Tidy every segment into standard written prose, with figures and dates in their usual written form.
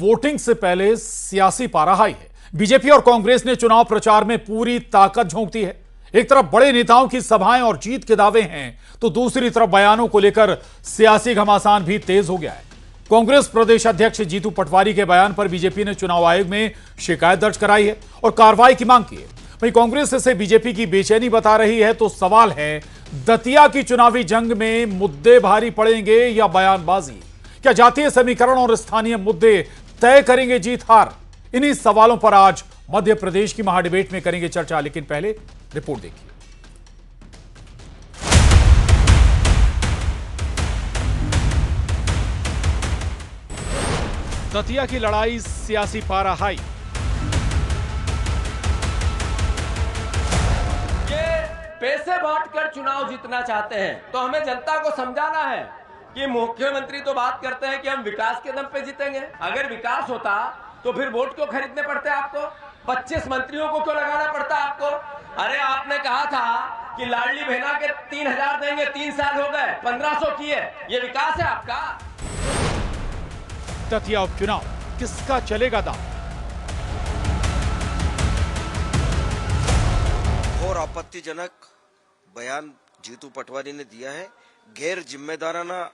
Voting से पहले सियासी पारा हाई है। बीजेपी और कांग्रेस ने चुनाव प्रचार में पूरी ताकत झोंक दी है। एक तरफ बड़े नेताओं की सभाएं और जीत के दावे हैं, तो दूसरी तरफ बयानों को लेकर सियासी घमासान भी तेज हो गया है। कांग्रेस प्रदेश अध्यक्ष जीतू पटवारी के बयान पर बीजेपी ने चुनाव आयोग में शिकायत दर्ज कराई है और कार्रवाई की मांग की है। वहीं कांग्रेस इसे बीजेपी की बेचैनी बता रही है। तो सवाल है, दतिया की चुनावी जंग में मुद्दे भारी पड़ेंगे या बयानबाजी? क्या जातीय समीकरण और स्थानीय मुद्दे तय करेंगे जीत हार? इन्हीं सवालों पर आज मध्य प्रदेश की महाडिबेट में करेंगे चर्चा। लेकिन पहले रिपोर्ट देखिए। दतिया की लड़ाई, सियासी पारा हाई। पैसे बांटकर चुनाव जीतना चाहते हैं तो हमें जनता को समझाना है कि मुख्यमंत्री तो बात करते हैं कि हम विकास के दम पे जीतेंगे। अगर विकास होता तो फिर वोट क्यों खरीदने पड़ते आपको? 25 मंत्रियों को क्यों लगाना पड़ता आपको? अरे आपने कहा था कि लाडली बहना के 3000 देंगे, 3 साल हो गए, 1500 किए। ये विकास है आपका? दतिया उपचुनाव किसका चलेगा दांव? और आपत्तिजनक बयान जीतू पटवारी ने दिया है। गैर जिम्मेदाराना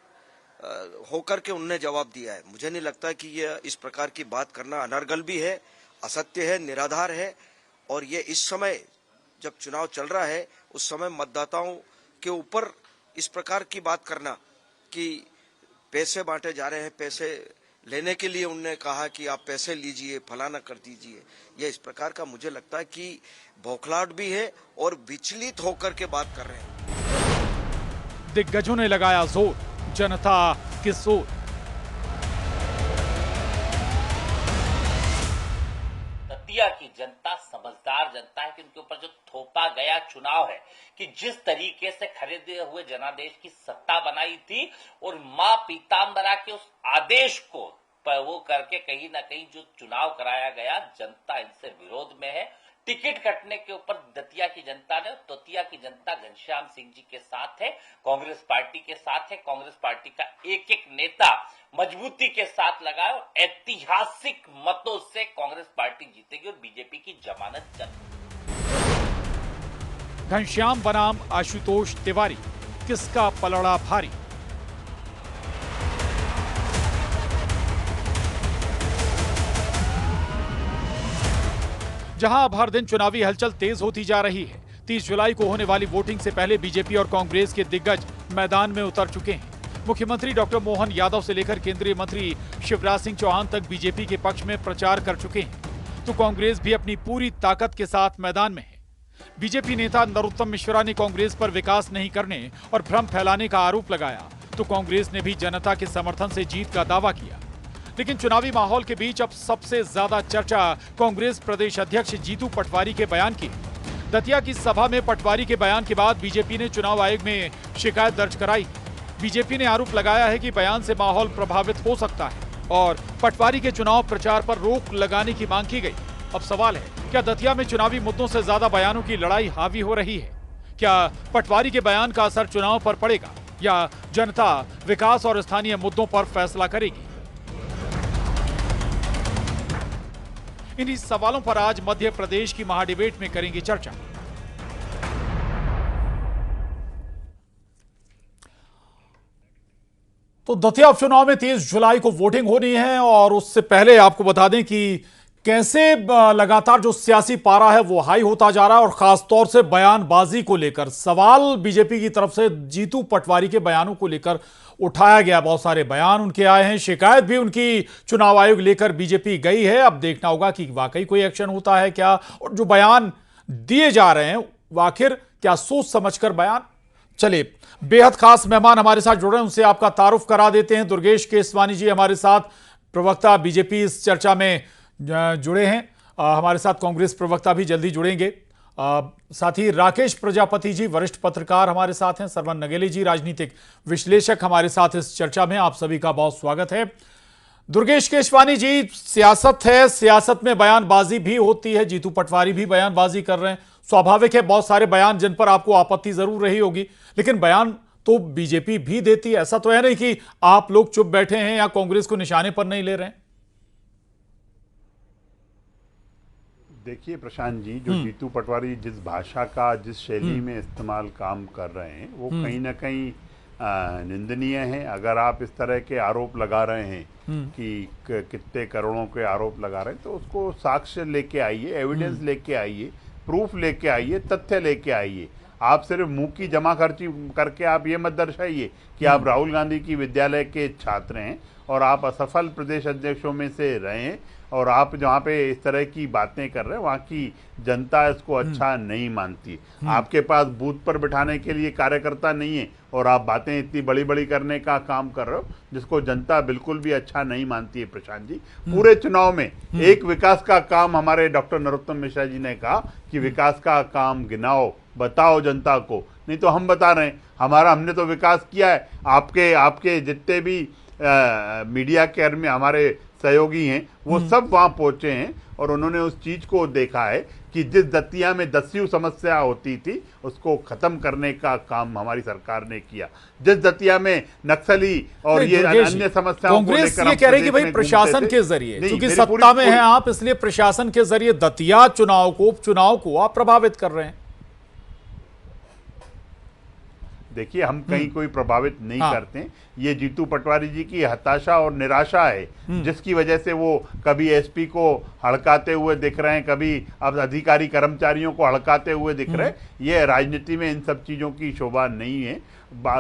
होकर के उनने जवाब दिया है। मुझे नहीं लगता कि यह इस प्रकार की बात करना अनर्गल भी है, असत्य है, निराधार है। और ये इस समय जब चुनाव चल रहा है उस समय मतदाताओं के ऊपर इस प्रकार की बात करना कि पैसे बांटे जा रहे हैं, पैसे लेने के लिए उनने कहा कि आप पैसे लीजिए, फलाना कर दीजिए, यह इस प्रकार का मुझे लगता है कि बौखलाहट भी है और विचलित होकर के बात कर रहे हैं। दिग्गजों ने लगाया जोर, जनता किस ओर? दतिया की जनता समझदार जनता है कि उनके ऊपर जो थोपा गया चुनाव है कि जिस तरीके से खरीदे हुए जनादेश की सत्ता बनाई थी और मां पीतांबरा के उस आदेश को वो करके कहीं ना कहीं जो चुनाव कराया गया, जनता इनसे विरोध में है। टिकट कटने के ऊपर दतिया की जनता ने, दतिया की जनता घनश्याम सिंह जी के साथ है, कांग्रेस पार्टी के साथ है। कांग्रेस पार्टी का एक एक नेता मजबूती के साथ लगा और ऐतिहासिक मतों से कांग्रेस पार्टी जीतेगी और बीजेपी की जमानत चल। घनश्याम बनाम आशुतोष तिवारी, किसका पलड़ा भारी? जहां अब हर दिन चुनावी हलचल तेज होती जा रही है, 30 जुलाई को होने वाली वोटिंग से पहले बीजेपी और कांग्रेस के दिग्गज मैदान में उतर चुके हैं। मुख्यमंत्री डॉक्टर मोहन यादव से लेकर केंद्रीय मंत्री शिवराज सिंह चौहान तक बीजेपी के पक्ष में प्रचार कर चुके हैं, तो कांग्रेस भी अपनी पूरी ताकत के साथ मैदान में है। बीजेपी नेता नरोत्तम मिश्रा ने कांग्रेस पर विकास नहीं करने और भ्रम फैलाने का आरोप लगाया, तो कांग्रेस ने भी जनता के समर्थन से जीत का दावा किया। लेकिन चुनावी माहौल के बीच अब सबसे ज्यादा चर्चा कांग्रेस प्रदेश अध्यक्ष जीतू पटवारी के बयान की। दतिया की सभा में पटवारी के बयान के बाद बीजेपी ने चुनाव आयोग में शिकायत दर्ज कराई। बीजेपी ने आरोप लगाया है कि बयान से माहौल प्रभावित हो सकता है और पटवारी के चुनाव प्रचार पर रोक लगाने की मांग की गई। अब सवाल है, क्या दतिया में चुनावी मुद्दों से ज्यादा बयानों की लड़ाई हावी हो रही है? क्या पटवारी के बयान का असर चुनाव पर पड़ेगा या जनता विकास और स्थानीय मुद्दों पर फैसला करेगी? इन्हीं सवालों पर आज मध्य प्रदेश की महाडिबेट में करेंगे चर्चा। तो दतिया उपचुनाव में 30 जुलाई को वोटिंग होनी है और उससे पहले आपको बता दें कि कैसे लगातार जो सियासी पारा है वो हाई होता जा रहा है और खासतौर से बयानबाजी को लेकर सवाल बीजेपी की तरफ से जीतू पटवारी के बयानों को लेकर उठाया गया। बहुत सारे बयान उनके आए हैं, शिकायत भी उनकी चुनाव आयोग लेकर बीजेपी गई है। अब देखना होगा कि वाकई कोई एक्शन होता है क्या, और जो बयान दिए जा रहे हैं वो आखिर क्या सोच समझकर बयान। चलिए, बेहद खास मेहमान हमारे साथ जुड़ रहे हैं, उनसे आपका तारुफ करा देते हैं। दुर्गेश केसवानी जी हमारे साथ, प्रवक्ता बीजेपी इस चर्चा में जुड़े हैं। हमारे साथ कांग्रेस प्रवक्ता भी जल्दी जुड़ेंगे। साथ ही राकेश प्रजापति जी वरिष्ठ पत्रकार हमारे साथ हैं। सरवन नगेली जी राजनीतिक विश्लेषक हमारे साथ इस चर्चा में। आप सभी का बहुत स्वागत है। दुर्गेश केसवानी जी, सियासत है, सियासत में बयानबाजी भी होती है, जीतू पटवारी भी बयानबाजी कर रहे हैं, स्वाभाविक है बहुत सारे बयान जिन पर आपको आपत्ति जरूर रही होगी, लेकिन बयान तो बीजेपी भी देती है। ऐसा तो है नहीं कि आप लोग चुप बैठे हैं या कांग्रेस को निशाने पर नहीं ले रहे हैं। देखिए प्रशांत जी, जो जीतू पटवारी जिस भाषा का जिस शैली में इस्तेमाल काम कर रहे हैं वो कहीं ना कहीं निंदनीय है। अगर आप इस तरह के आरोप लगा रहे हैं कि कितने करोड़ों के आरोप लगा रहे हैं तो उसको साक्ष्य लेके आइए, एविडेंस लेके आइए, प्रूफ लेके आइए, तथ्य लेके आइए। आप सिर्फ मुंह की जमा खर्ची करके आप ये मत दर्शाइए कि आप राहुल गांधी की विद्यालय के छात्र हैं और आप असफल प्रदेश अध्यक्षों में से रहे हैं और आप जहाँ पे इस तरह की बातें कर रहे हैं वहाँ की जनता इसको अच्छा नहीं मानती। आपके पास बूथ पर बिठाने के लिए कार्यकर्ता नहीं है और आप बातें इतनी बड़ी बड़ी करने का काम कर रहे हो जिसको जनता बिल्कुल भी अच्छा नहीं मानती है। प्रशांत जी, पूरे चुनाव में एक विकास का काम हमारे डॉक्टर नरोत्तम मिश्रा जी ने कहा कि विकास का काम गिनाओ, बताओ जनता को। नहीं तो हम बता रहे हैं हमने तो विकास किया है। आपके जितने भी मीडिया के में हमारे सहयोगी हैं वो सब वहां पहुंचे हैं और उन्होंने उस चीज को देखा है कि जिस दतिया में दस्यु समस्या होती थी उसको खत्म करने का काम हमारी सरकार ने किया। जिस दतिया में नक्सली और ये अन्य समस्याओं को कांग्रेस लेकर ये कह रही कि भाई प्रशासन के जरिए, क्योंकि सत्ता में हैं आप, इसलिए प्रशासन के जरिए दतिया चुनाव को, उपचुनाव को आप प्रभावित कर रहे हैं। देखिए, हम कहीं कोई प्रभावित नहीं करते। ये जीतू पटवारी जी की हताशा और निराशा है जिसकी वजह से वो कभी एसपी को हड़काते हुए दिख रहे हैं, कभी अब अधिकारी कर्मचारियों को हड़काते हुए दिख रहे हैं। ये राजनीति में इन सब चीजों की शोभा नहीं है,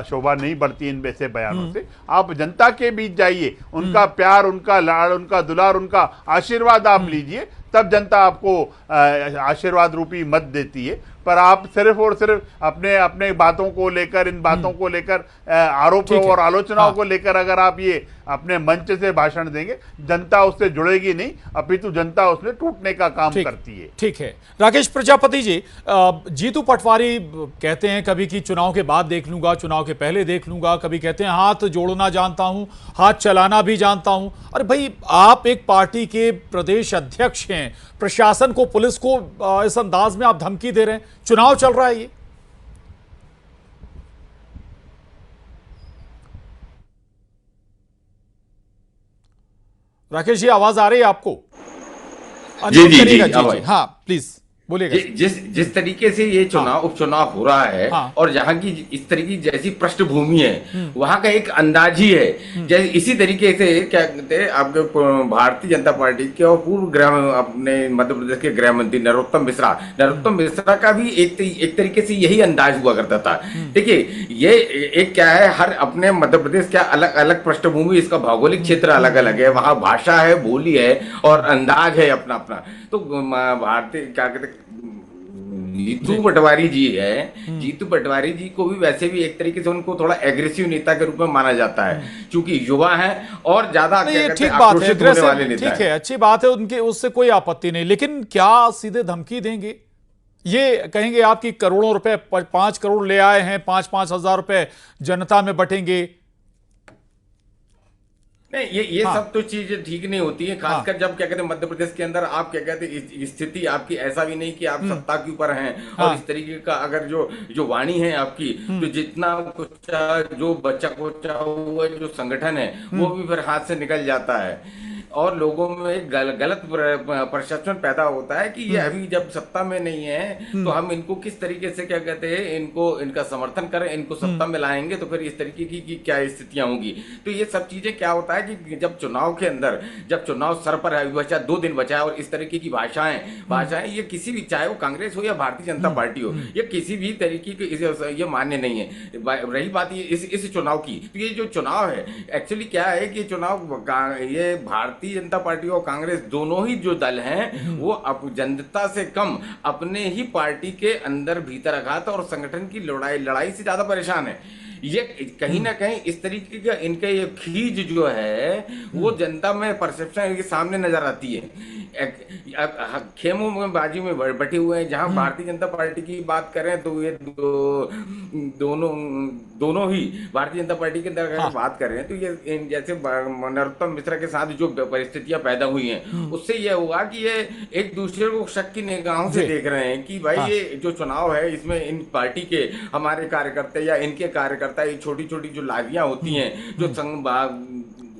शोभा नहीं बढ़ती इन वैसे बयानों से। आप जनता के बीच जाइए, उनका प्यार, उनका लाड़, उनका दुलार, उनका आशीर्वाद आप लीजिए, तब जनता आपको आशीर्वाद रूपी मत देती है। पर आप सिर्फ और सिर्फ अपने बातों को लेकर, इन बातों को लेकर, आरोपों और आलोचनाओं को लेकर अगर आप ये अपने मंच से भाषण देंगे, जनता उससे जुड़ेगी नहीं, अपितु जनता उसमें टूटने का काम करती है। ठीक है राकेश प्रजापति जी, जीतू पटवारी कहते हैं कभी कि चुनाव के बाद देख लूंगा, चुनाव के पहले देख लूंगा, कभी कहते हैं हाथ जोड़ना जानता हूं, हाथ चलाना भी जानता हूं। अरे भाई, आप एक पार्टी के प्रदेश अध्यक्ष हैं, प्रशासन को, पुलिस को इस अंदाज में आप धमकी दे रहे हैं। चुनाव चल रहा है ये। राकेश जी, आवाज आ रही है आपको? जी जी जी, हाँ प्लीज बोलिएगा। जिस तरीके से ये उपचुनाव हो रहा है और जहाँ की इस तरीके की जैसी पृष्ठभूमि है वहाँ का एक अंदाज ही है। जैसे इसी तरीके से क्या कहते हैं आपके भारतीय जनता पार्टी के और पूर्व अपने मध्य प्रदेश के गृह मंत्री नरोत्तम मिश्रा का भी एक तरीके से यही अंदाज हुआ करता था। देखिए, ये एक क्या है, हर अपने मध्य प्रदेश का अलग अलग पृष्ठभूमि, इसका भौगोलिक क्षेत्र अलग अलग है, वहाँ भाषा है, बोली है और अंदाज है अपना अपना। तो भारतीय क्या कहते जीतू पटवारी जी है, जीतू पटवारी जी को भी वैसे भी एक तरीके से उनको थोड़ा एग्रेसिव नेता के रूप में माना जाता है, क्योंकि युवा है और ज्यादा ठीक बात है, ठीक है, अच्छी बात है, उनके उससे कोई आपत्ति नहीं। लेकिन क्या सीधे धमकी देंगे? ये कहेंगे आपकी करोड़ों रुपए, 5 करोड़ ले आए हैं, 5-5 हजार रुपए जनता में बटेंगे? नहीं, ये सब तो चीजें ठीक नहीं होती है, खासकर जब क्या कहते हैं मध्य प्रदेश के अंदर आप क्या कहते हैं स्थिति आपकी ऐसा भी नहीं कि आप सत्ता के ऊपर हैं और इस तरीके का अगर जो वाणी है आपकी, तो जितना कुछ जो बच्चा कुचा हुआ जो संगठन है वो भी फिर हाथ से निकल जाता है और लोगों में गलत परसेप्शन पैदा होता है कि ये अभी जब सत्ता में नहीं है तो हम इनको किस तरीके से क्या कहते हैं इनका समर्थन करें, इनको सत्ता में लाएंगे तो फिर इस तरीके की क्या स्थितियां होंगी। तो ये सब चीजें क्या होता है कि जब चुनाव के अंदर, जब चुनाव सर पर बचा, 2 दिन बचा है और इस तरीके की भाषाएं ये किसी भी, चाहे वो कांग्रेस हो या भारतीय जनता पार्टी हो, ये किसी भी तरीके की ये मान्य नहीं है। रही बात इस चुनाव की, तो ये जो चुनाव है एक्चुअली क्या है कि चुनाव ये भारतीय जनता पार्टी और कांग्रेस दोनों ही जो दल हैं वो जनता से कम अपने ही पार्टी के अंदर भीतर आघात और संगठन की लड़ाई से ज्यादा परेशान है। ये कहीं ना कहीं इस तरीके का इनका ये खींच जो है वो जनता में परसेप्शन इनके सामने नजर आती है। खेमों में बाजी में बटे हुए हैं। जहां भारतीय जनता पार्टी की बात करें तो ये दोनों ही भारतीय जनता पार्टी के अंदर अगर बात करें तो ये जैसे नरोत्तम मिश्रा के साथ जो परिस्थितियां पैदा हुई हैं उससे ये हुआ कि ये एक दूसरे को शक की निगाहों से देख रहे हैं कि भाई ये जो चुनाव है इसमें इन पार्टी के हमारे कार्यकर्ता या इनके कार्यकर्ता, ये छोटी छोटी जो लागियां होती हैं जो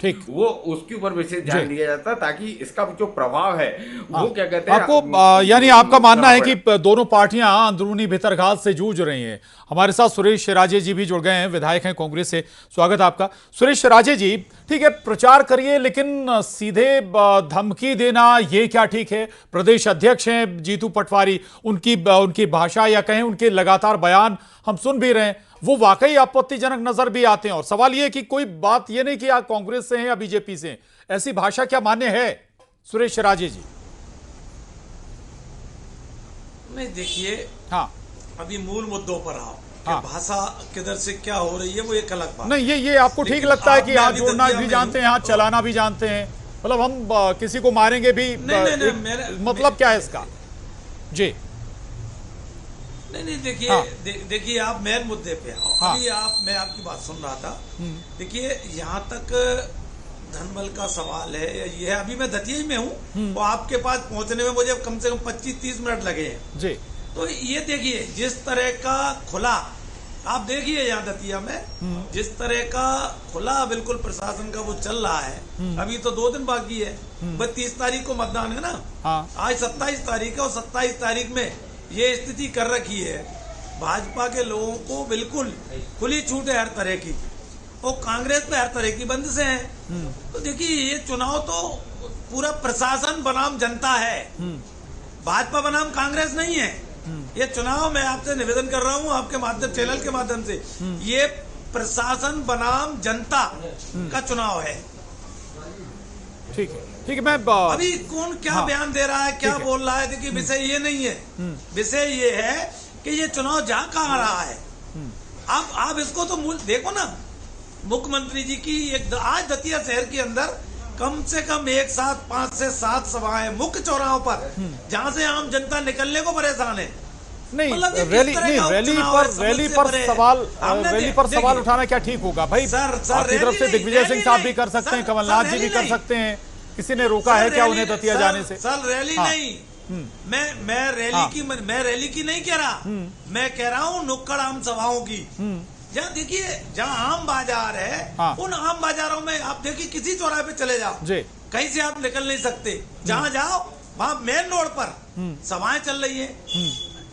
ठीक। वो उसके ऊपर विशेष ध्यान दिया जाता ताकि इसका जो प्रभाव है वो क्या कहते हैं आपको यानी आपका मानना है कि दोनों पार्टियां अंदरूनी भीतरघात से जूझ रही हैं। हमारे साथ सुरेश राजे जी भी जुड़ गए हैं, विधायक हैं कांग्रेस से। स्वागत है आपका। सुरेश राजे जी, ठीक है, प्रचार करिए, लेकिन सीधे धमकी देना ये क्या ठीक है? प्रदेश अध्यक्ष हैं जीतू पटवारी, उनकी भाषा या कहें उनके लगातार बयान हम सुन भी रहे हैं, वो वाकई आपत्तिजनक नजर भी आते हैं। और सवाल ये कि कोई बात ये नहीं कि आप कांग्रेस से हैं या बीजेपी से हैं, ऐसी भाषा क्या मान्य है? सुरेश राजे जी। नहीं, देखिए, हाँ, अभी मूल मुद्दों पर आओ कि हाँ। भाषा किधर से क्या हो रही है, वो एक अलग बात। नहीं, ये आपको ठीक लगता है कि हाथ जोड़ना भी जानते हैं, हाथ तो- चलाना भी जानते हैं, मतलब हम किसी को मारेंगे भी, मतलब क्या है इसका? जी नहीं, देखिए, हाँ। देखिए, आप मेन मुद्दे पे आओ। हाँ। अभी मैं आपकी बात सुन रहा था। देखिए, यहाँ तक धनबल का सवाल है, ये है, अभी मैं दतिया में हूँ और आपके पास पहुंचने में मुझे कम से कम 25-30 मिनट लगे हैं। जी। तो ये देखिए, जिस तरह का खुला, आप देखिए यहाँ दतिया में जिस तरह का खुला बिल्कुल प्रशासन का वो चल रहा है। अभी तो 2 दिन बाकी है, बस 30 तारीख को मतदान है ना। हाँ। आज 27 तारीख है और 27 तारीख में ये स्थिति कर रखी है। भाजपा के लोगों को बिल्कुल खुली छूट है हर तरह की, और कांग्रेस पे हर तरह की बंदिशें हैं। तो देखिए, ये चुनाव तो पूरा प्रशासन बनाम जनता है, भाजपा बनाम कांग्रेस नहीं है। ये चुनाव, मैं आपसे निवेदन कर रहा हूँ आपके माध्यम, चैनल के माध्यम से, ये प्रशासन बनाम जनता का चुनाव है। ठीक है, ठीक है। मैं अभी कौन क्या बयान दे रहा है, क्या बोल रहा है, देखिए विषय ये नहीं है। विषय ये है कि ये चुनाव जा कहाँ रहा है। अब आप इसको तो मूल देखो ना, मुख्यमंत्री जी की आज दतिया शहर के अंदर कम से कम एक साथ 5 से 7 सभाएं मुख्य चौराहों पर, जहां से आम जनता निकलने को परेशान है। नहीं, मतलब ये किस रैली तरह नहीं, का रैली उपचुनाव है, रैली समझ पर से परे है। सवाल हमने रैली पर देखिए, सवाल उठाना क्या ठीक होगा भाई? सर, आपकी तरफ से रैली दिग्विजय नहीं, सिंह साहब भी रैली कर सकते हैं, नहीं, कमलनाथ सर, जी भी रैली कर नहीं। सकते हैं। किसी ने रोका है क्या उन्हें दतिया जाने से? सर, रैली हाँ। नहीं, मैं रैली की नहीं कह रहा, मैं कह रहा हूँ नुक्कड़ आम सभाओं की। जहाँ देखिए, जहाँ आम बाजार है, हाँ। उन आम बाजारों में आप देखिए, किसी चौराहे पे चले जाओ, जी। कहीं से आप निकल नहीं सकते। जहाँ जाओ वहाँ मेन रोड पर सभाएं चल रही है।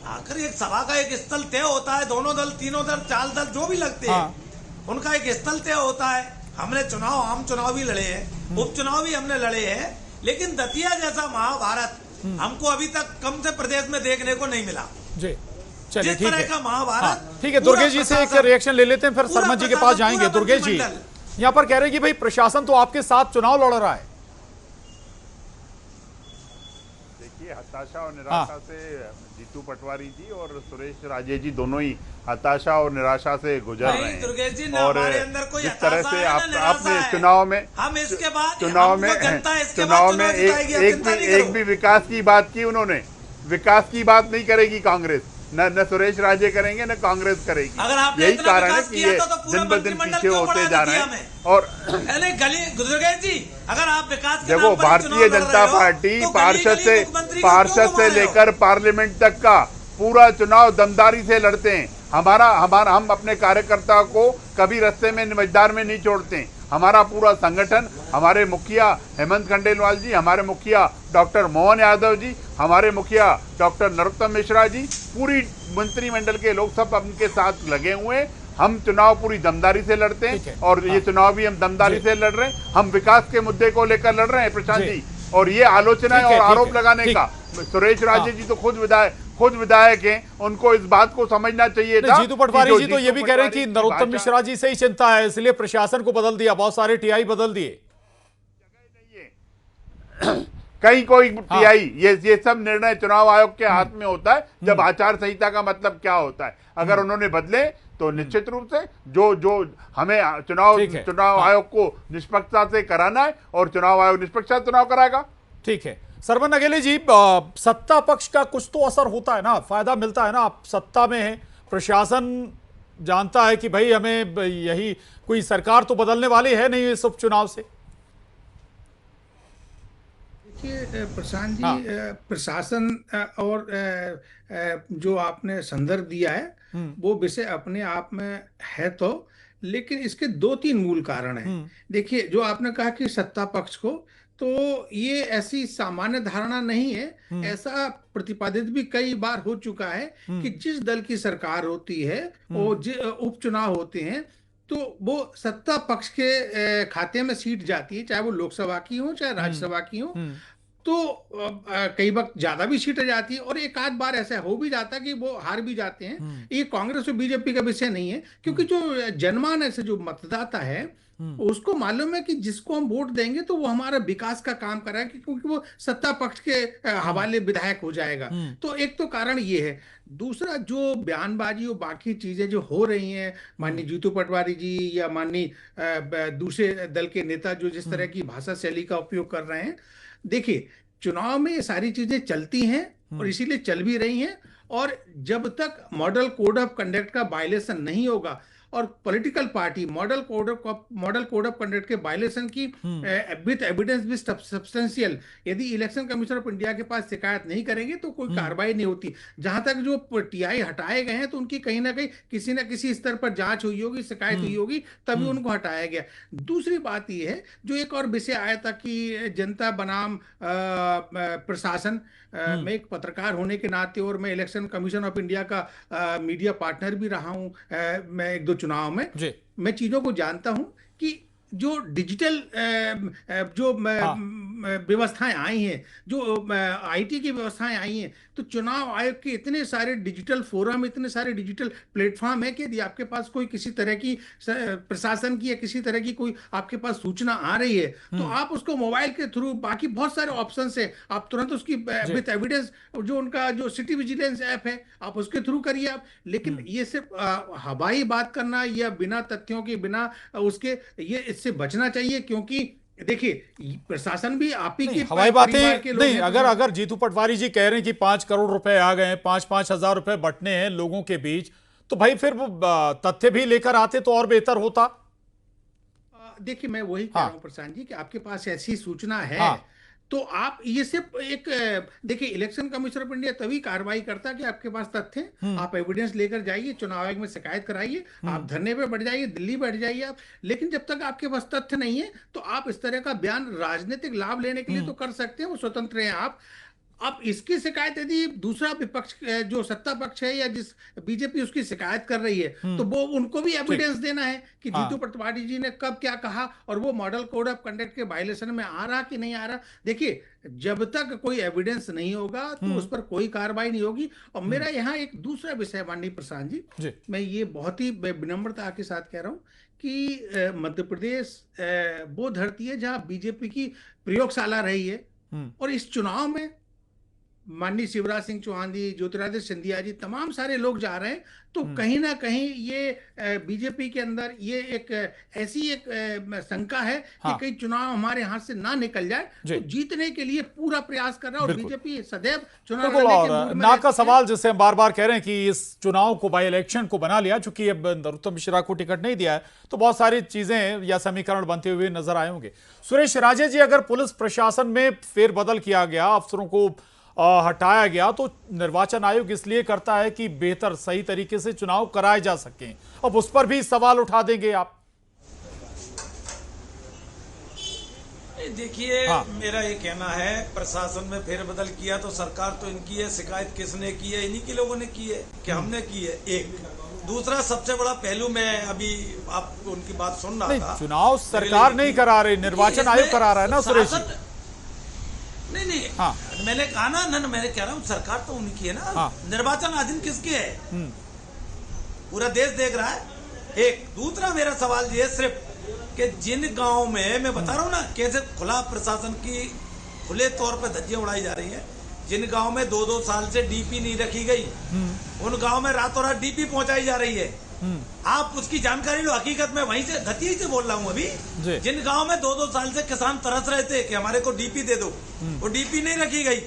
आखिर एक सभा का एक स्थल तय होता है, दोनों दल, तीनों दल, 4 दल जो भी लगते हैं, उनका एक स्थल तय होता है। हमने चुनाव, आम चुनाव भी लड़े हैं, उपचुनाव भी हमने लड़े हैं, लेकिन दतिया जैसा महाभारत हमको अभी तक कम से प्रदेश में देखने को नहीं मिला। जी, चलिए, जिस ठीक तरह है। का महाभारत, ठीक है, पूरा दुर्गेश जी से एक प्रशासन- रिएक्शन ले लेते हैं, फिर पूरा शर्मा जी के पास प्रशासन, जाएंगे। पूरा दुर्गेश जी मंत्रिमंडल। यहाँ पर कह रहे हैं कि भाई प्रशासन तो आपके साथ चुनाव लड़ रहा है। देखिए, हताशा और निराशा से जीतू पटवारी जी और सुरेश राजे जी दोनों ही हताशा और निराशा से गुजर नहीं, रहे हैं। दुर्गेश जी, ना और हमारे अंदर कोई जिस तरह हताशा से है, ना आपने निराशा है। चुनाव में, हम इसके बाद चुनाव में, जनता इसके चुनाव बाद में चुनाव जिताएगी, आप चिंता नहीं एक करो। भी विकास की बात की उन्होंने। विकास की बात नहीं करेगी कांग्रेस, न सुरेश राजे करेंगे, न कांग्रेस करेगी। अगर आपने यही इतना कारण है विकास कि किया ये तो पूरा दिन ब दिन मंत्रिमंडल पीछे क्यों होते बढ़ा जा रहे दिया हैं। हमें? और अरे गली दुर्गेश जी, अगर आप विकास के देखो, नाम पर भारतीय चुनाव लड़ जनता रहे हो, पार्टी तो पार्षद गली-गली मुख्यमंत्री को क्यों घुमा रहे हो? लेकर पार्लियामेंट तक का पूरा चुनाव दमदारी से लड़ते हैं। हम अपने कार्यकर्ता को कभी रास्ते में मझदार में नहीं छोड़ते हैं। हमारा पूरा संगठन, हमारे मुखिया हेमंत खंडेलवाल जी, हमारे मुखिया डॉक्टर मोहन यादव जी, हमारे मुखिया डॉक्टर नरोत्तम मिश्रा जी, पूरी मंत्रिमंडल के लोग सब उनके साथ लगे हुए हैं। हम चुनाव पूरी दमदारी से लड़ते हैं और ये चुनाव भी हम दमदारी से लड़ रहे हैं। हम विकास के मुद्दे को लेकर लड़ रहे हैं प्रशांत जी, और ये आलोचना और आरोप लगाने का, सुरेश राजे जी तो खुद विधायक हैं, उनको इस बात को समझना चाहिए था। जीतू पटवारी जी तो ये भी कह रहे हैं कि नरोत्तम मिश्रा जी से ही चिंता है, इसलिए प्रशासन को बदल दिया, बहुत सारे टीआई बदल दिए। कहीं कोई टीआई, ये सब निर्णय चुनाव आयोग के हाथ में होता है। जब आचार संहिता का मतलब क्या होता है, अगर उन्होंने बदले तो निश्चित रूप से जो हमें चुनाव आयोग को निष्पक्षता से कराना है, और चुनाव आयोग निष्पक्षता चुनाव कराएगा। ठीक है, सरवन अगेले जी, सत्ता पक्ष का कुछ तो असर होता है ना, फायदा मिलता है ना, आप सत्ता में हैं, प्रशासन जानता है कि भाई हमें यही, कोई सरकार तो बदलने वाली है नहीं इस उपचुनाव से। देखिए प्रशांत जी, प्रशासन और जो आपने संदर्भ दिया है वो विषय अपने आप में है, तो लेकिन इसके 2-3 मूल कारण हैं। देखिए, जो आपने कहा कि सत्ता पक्ष को, तो ये ऐसी सामान्य धारणा नहीं है। ऐसा प्रतिपादित भी कई बार हो चुका है कि जिस दल की सरकार होती है और उपचुनाव होते हैं, तो वो सत्ता पक्ष के खाते में सीट जाती है, चाहे वो लोकसभा की हो चाहे राज्यसभा की हो। तो कई वक्त ज्यादा भी सीटें जाती है और एक आध बार ऐसा हो भी जाता है कि वो हार भी जाते हैं। ये कांग्रेस और बीजेपी का विषय नहीं है, क्योंकि जो जनमानस से जो मतदाता है उसको मालूम है कि जिसको हम वोट देंगे तो वो हमारा विकास का काम कराएगा, क्योंकि वो सत्ता पक्ष के हवाले विधायक हो जाएगा। तो एक तो कारण ये है। दूसरा, जो बयानबाजी और बाकी चीजें जो हो रही हैं, माननीय जीतू पटवारी जी या माननीय दूसरे दल के नेता जो जिस तरह की भाषा शैली का उपयोग कर रहे हैं, देखिए, चुनाव में ये सारी चीजें चलती हैं और इसीलिए चल भी रही हैं। और जब तक मॉडल कोड ऑफ कंडक्ट का वायलेशन नहीं होगा और political party model code of conduct के वायलेशन की विद एविडेंस भी सब्सटेंशियल, यदि इलेक्शन कमीशन ऑफ इंडिया के पास शिकायत नहीं करेंगे तो कोई कार्रवाई नहीं होती। जहां तक जो टीआई हटाए गए हैं तो उनकी कहीं ना कहीं किसी न किसी स्तर पर जांच हुई होगी, शिकायत हुई होगी, तभी उनको हटाया गया। दूसरी बात यह है, जो एक और विषय आया था कि जनता बनाम प्रशासन, मैं एक पत्रकार होने के नाते और मैं इलेक्शन कमीशन ऑफ इंडिया का मीडिया पार्टनर भी रहा हूं, मैं एक दो चुनाव में, मैं चीजों को जानता हूं कि जो डिजिटल जो व्यवस्थाएं आई हैं, जो आईटी की व्यवस्थाएं आई हैं, तो चुनाव आयोग के इतने सारे डिजिटल फोरम, इतने सारे डिजिटल प्लेटफॉर्म है कि यदि आपके पास कोई किसी तरह की प्रशासन की या किसी तरह की कोई आपके पास सूचना आ रही है, तो आप उसको मोबाइल के थ्रू, बाकी बहुत सारे ऑप्शन है, आप तुरंत उसकी विद एविडेंस, जो उनका जो सिटी विजिलेंस ऐप है, आप उसके थ्रू करिए आप। लेकिन ये सिर्फ हवाई बात करना या बिना तथ्यों के, बिना उसके, ये इससे बचना चाहिए। क्योंकि देखिए, प्रशासन भी आप ही की हवाई बातें नहीं। अगर जीतू पटवारी जी कह रहे हैं कि 5 करोड़ रुपए आ गए, 5-5 हजार रुपए बंटने हैं लोगों के बीच, तो भाई फिर वो तथ्य भी लेकर आते तो और बेहतर होता। देखिए, मैं वही कह रहा हूं प्रशांत जी कि आपके पास ऐसी सूचना है, तो आप ये सिर्फ एक, देखिए, इलेक्शन कमीशन ऑफ इंडिया तभी कार्रवाई करता है कि आपके पास तथ्य हैं, आप एविडेंस लेकर जाइए, चुनाव आयोग में शिकायत कराइए, आप धरने पे बैठ जाइए, दिल्ली बैठ जाइए आप। लेकिन जब तक आपके पास तथ्य नहीं है, तो आप इस तरह का बयान राजनीतिक लाभ लेने के लिए तो कर सकते हैं, वो स्वतंत्र हैं आप। अब इसकी शिकायत यदि दूसरा विपक्ष जो सत्ता पक्ष है या जिस बीजेपी उसकी शिकायत कर रही है, तो वो उनको भी एविडेंस देना है कि जीतू पटवारी जी ने कब क्या कहा और वो मॉडल कोड ऑफ कंडक्ट के वायलेशन में आ रहा कि नहीं आ रहा। देखिए, जब तक कोई एविडेंस नहीं होगा तो उस पर कोई कार्रवाई नहीं होगी। और मेरा यहाँ एक दूसरा विषय, माननीय प्रशांत जी, मैं ये बहुत ही विनम्रता के साथ कह रहा हूँ कि मध्य प्रदेश वो धरती है जहाँ बीजेपी की प्रयोगशाला रही है, और इस चुनाव में माननीय शिवराज सिंह चौहान जी, ज्योतिरादित्य सिंधिया जी, तमाम सारे लोग जा रहे हैं। तो कहीं ना कहीं ये बीजेपी के अंदर ये एक ऐसी एक शंका है कि कई चुनाव हमारे हाथ से ना निकल जाए, तो जीतने के लिए पूरा प्रयास कर रहा है। और बीजेपी सदैव चुनाव और ना का सवाल जिसे हम बार बार कह रहे हैं कि इस चुनाव को, बाई इलेक्शन को बना लिया, चूंकि अब नरोत्तम मिश्रा को टिकट नहीं दिया है, तो बहुत सारी चीजें या समीकरण बनते हुए नजर आए होंगे। सुरेश राजे जी, अगर पुलिस प्रशासन में फेरबदल किया गया, अफसरों को हटाया गया, तो निर्वाचन आयोग इसलिए करता है कि बेहतर, सही तरीके से चुनाव कराए जा सकें। अब उस पर भी सवाल उठा देंगे आप? देखिए, मेरा ये कहना है, प्रशासन में फेरबदल किया तो सरकार तो इनकी है, शिकायत किसने की है? इन्हीं के लोगों ने की है कि हमने की है। एक दूसरा सबसे बड़ा पहलू, मैं अभी आपको उनकी बात सुन रहा था, चुनाव सरकार नहीं करा रही, निर्वाचन आयोग करा रहा है ना सुरेश जी? नहीं, मैंने कहा ना, मैंने कह रहा हूँ सरकार तो उनकी है ना। निर्वाचन अधीन किसके है? पूरा देश देख रहा है। एक दूसरा मेरा सवाल ये सिर्फ कि जिन गांव में, मैं बता रहा हूँ ना कैसे खुला प्रशासन की खुले तौर पे धज्जियां उड़ाई जा रही हैं, जिन गांव में 2-2 साल से डीपी नहीं रखी गई, उन गांव में रातों रात डीपी पहुंचाई जा रही है। आप उसकी जानकारी लो। हकीकत में वहीं से, धतिया से बोल रहा हूँ अभी, जिन गांव में 2-2 साल से किसान तरस रहे थे कि हमारे को डीपी दे दो, वो डीपी नहीं रखी गई।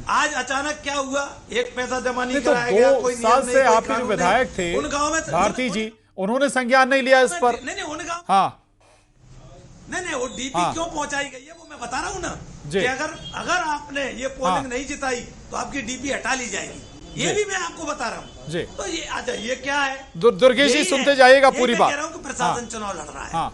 आज अचानक क्या हुआ? 1 पैसा जमा नहीं कराया गया। 2 साल से आप जो विधायक थे उन गाँव में, भारती जी, उन्होंने संज्ञान नहीं लिया इस पर? नहीं, उन गाँव, नहीं, वो डीपी क्यों पहुंचाई गई है वो मैं बता रहा हूँ ना, कि अगर आपने ये पोलिंग नहीं जिताई तो आपकी डीपी हटा ली जाएगी। ये भी मैं आपको बता रहा हूँ जी। तो ये अच्छा ये क्या है दुर्गेश जी यही सुनते है। जाइएगा यही पूरी मैं बात। कह रहा हूँ कि प्रशासन हाँ। चुनाव लड़ रहा है। हाँ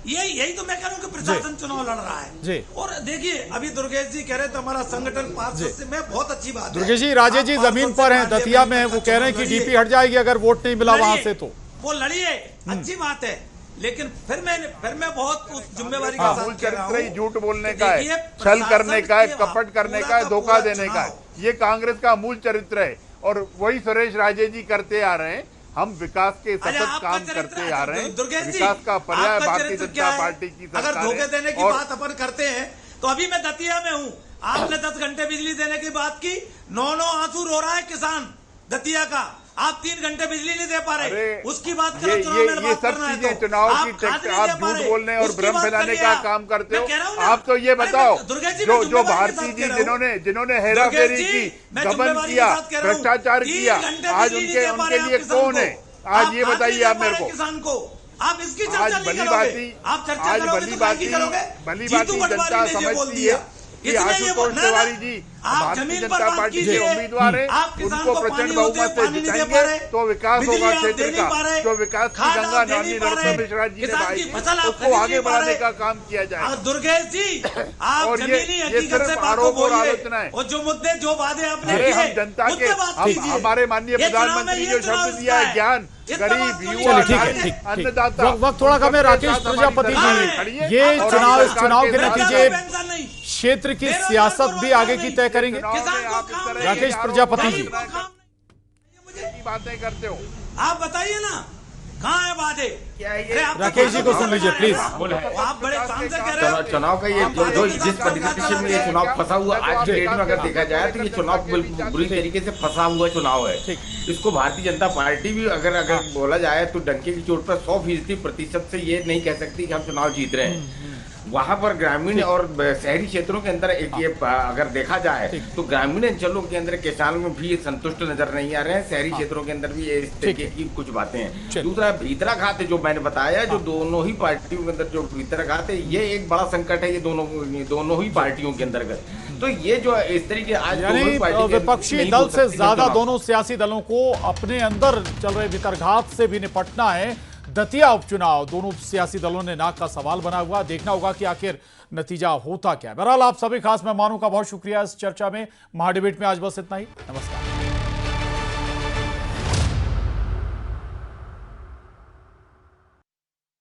यही तो मैं कह रहा हूँ कि प्रशासन चुनाव लड़ रहा है जी। और देखिए अभी दुर्गेश जी कह रहे थे हमारा संगठन पार्षद से, मैं बहुत अच्छी बात है। दुर्गेश जी, राजेश जी आप जमीन पार्षद पर से हैं मान दतिया लिया, में, वो कह रहे हैं कि लड़िए। डीपी हट जाएगी अगर वोट नहीं मिला वहां से तो। वो लड़िए, अच्छी बात है, लेकिन फिर मैं बहुत उस जिम्मेवारी के मूल साथ कह रहा चरित्र ही हूं झूठ बोलने कि का है, देखिए, छल करने का है, प्रशासन कपट करने पूरा का है, धोखा पूरा देने का है। चुनाव। ये कांग्रेस का मूल चरित्र है और वही सुरेश राजे जी करते आ रहे हैं। हम विकास के अच्छा, सतत आपका काम चरित्र करते आ रहे हैं। दुर्गेश जी, विकास का पर्याय आपका भारतीय चरित्र क्या जनता है? पार्टी की अगर सरकार धोखे देने है। की और बात अपन करते हैं तो अभी मैं दतिया में हूँ, आपने 10 घंटे बिजली देने की बात की, 9 आंसू रो रहा है किसान दतिया का, आप 3 घंटे बिजली नहीं दे पा रहे, उसकी बात करो। चुनाव में ये बात सब करना है चीजें तो चुनाव आप की खाद नहीं आप दे पा झूठ रहे, बोलने और उसकी भ्रम बात फैलाने करिए का आप। काम करते मैं हो। कह रहा हूं ना, आप तो ये अरे बताओ, मैं दुर्गेश जी, मैं जो जिम्मेवारी के भारती साथ जी कह रहा हूं। जिन्होंने हेराफेरी दुर्गेश जी, की, मैं गबन जिम्मेवारी किया, के साथ कह रहा हूं। भ्रष्टाचार 3 किया, घंटे आज बिजली नहीं दे पा उनके रहे लिए आप किसान कौन को। है? आज आप ये खाद बताइए नहीं आप दे पा मेरे रहे को। किसान को, आप इसकी आज चर्चा नहीं भली करोगे, बाती आप चर्चा करोगे तो भली क्या करोगे? बाती जीतू पटवारी जनता ने ये बोल समझती दिया, है कि इसने ये आशुतोष बोल- ना, तिवारी ना, जी आप भारतीय जमीन पर जनता बात पार्टी के कीजिए। उम्मीदवार हैं, आप किसान उनको को प्रचंड पानी होते बहुमत से पानी नहीं दे जिताएंगे पा रहे, तो विकास बिजली होगा आप दे क्षेत्र नहीं का। पा रहे, जो विकास की खाद गंगा आप दे नौनी नहीं पा नरोत्तम रहे, मिश्रा जी ने किसान बहाई की थी, फसल आप उसको खरीद आगे नहीं पा बढ़ाने रहे। का काम किया जाए। दुर्गेश जी, आप और जमीनी ये हकीकत सिर्फ से बात को आरोप और बोलिए आलोचना है। और जो मुद्दे जो वादे आपने अरे हम किए जनता उस के पे बात कीजिए। हमारे माननीय ये चुनाव में प्रधानमंत्री ये जो चुनाव शब्द दिया है, इसका ज्ञान, इस पे बात गरीब, को युवा, नहीं ठीक है, करेंगे। ठीक अन्नदाता, वक्त थोड़ा कम है। राकेश प्रजापति जी, ये चुनाव के नतीजे क्षेत्र की सियासत भी आगे की तय करेंगे। राकेश प्रजापति जी, की बातें करते हो। आप बताइए ना कहाँ है बातें? राकेश जी को सुन लीजिए प्लीज। आप बड़े काम से कह रहे हो। चुनाव का ये जो जिस परिदृश्य में ये चुनाव फंसा हुआ आज के डेट में अगर देखा जाए तो ये चुनाव बिल्कुल बुरी तरीके से फंसा हुआ चुनाव है। इसको भारतीय जनता पार्टी भी अगर बोला जाए तो डंके की चोट पर 100% से ये नहीं कह सकती कि हम चुनाव जीत रहे हैं। वहां पर ग्रामीण और शहरी क्षेत्रों के अंदर एक ये अगर देखा जाए तो ग्रामीण अंचलों के अंदर किसानों में भी संतुष्ट नजर नहीं आ रहे हैं, शहरी क्षेत्रों के अंदर भी इस तरीके की कुछ बातें हैं। दूसरा भीतराघात जो मैंने बताया, जो दोनों ही पार्टियों के अंदर जो भीतराघात है, ये एक बड़ा संकट है ये दोनों ही पार्टियों के अंतर्गत। तो ये जो इस तरीके आज यानी विपक्षी दल से ज्यादा दोनों सियासी दलों को अपने अंदर चल रहे भीतरघात से भी निपटना है। दतिया उपचुनाव दोनों सियासी दलों ने नाक का सवाल बना हुआ, देखना होगा कि आखिर नतीजा होता क्या है। बहरहाल आप सभी खास मेहमानों का बहुत शुक्रिया इस चर्चा में। महाडिबेट में आज बस इतना ही। नमस्कार।